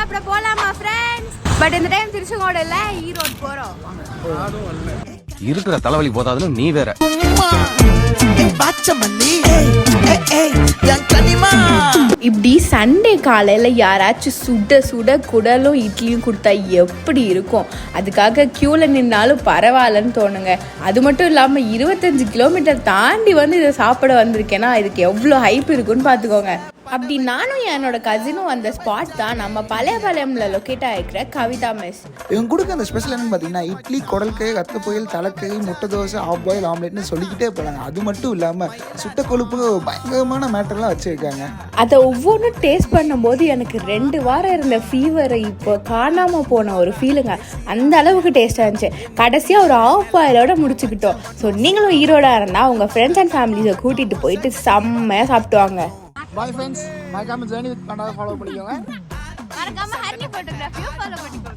சாப்பிட போலாமா friends? But இந்த டைம் திருச்செங்கோடு இல்ல, ஈரோடு போறோம். இருக்கிற தலைவலி போதாதுன்னு நீ வேற. இப்படி சண்டே காலையில யாராச்சும் சுட சுட குடலும் இட்லியும் கொடுத்தா எப்படி இருக்கும்? அதுக்காக கியூல நின்னாலும் பரவாயில்லன்னு தோணுங்க. அது மட்டும் இல்லாம 25 கிலோமீட்டர் தாண்டி வந்து இதை சாப்பிட வந்திருக்கேன்னா இதுக்கு எவ்வளோ ஹைப் இருக்குன்னு பார்த்துக்கோங்க. அப்படி நானும் என்னோட கசினும் அந்த ஸ்பாட் தான் நம்ம பழையபாளையம்ல லொக்கேட் ஆகிக்கிற கவிதா மெஸ். இவங்க கொடுக்க அந்த ஸ்பெஷல் என்னன்னு பார்த்தீங்கன்னா இட்லி, குடல்கை, கத்த பொரியல், தலைக்கை, முட்டை தோசை, ஆஃப் பாயில், ஆம்லெட்னு சொல்லிக்கிட்டே போகிறாங்க. அது மட்டும் இல்லாமல் சுட்ட கொழுப்பு பயங்கரமான மேட்டர்லாம் வச்சுருக்காங்க. அதை ஒவ்வொன்றும் டேஸ்ட் பண்ணும்போது எனக்கு 2 வாரம் இருந்த ஃபீவரை இப்போ காணாமல் போன ஒரு ஃபீலுங்க. அந்த அளவுக்கு டேஸ்ட்டாக இருந்துச்சு. கடைசியாக ஒரு ஆஃப் பாயிலோட முடிச்சுக்கிட்டோம். ஸோ நீங்களும் ஈரோடாக இருந்தால் உங்கள் ஃப்ரெண்ட்ஸ் அண்ட் ஃபேமிலிஸை கூட்டிகிட்டு போயிட்டு செம்மையாக சாப்பிட்டுவாங்க. பாய் ஃப்ரெண்ட்ஸ், மறக்காம ஜர்னி வித் பண்டாவை ஃபாலோ பண்ணிக்கோங்க. மறக்காம ஹரிணி ஃபோட்டோகிராஃபியும் ஃபாலோ பண்ணிக்கோங்க.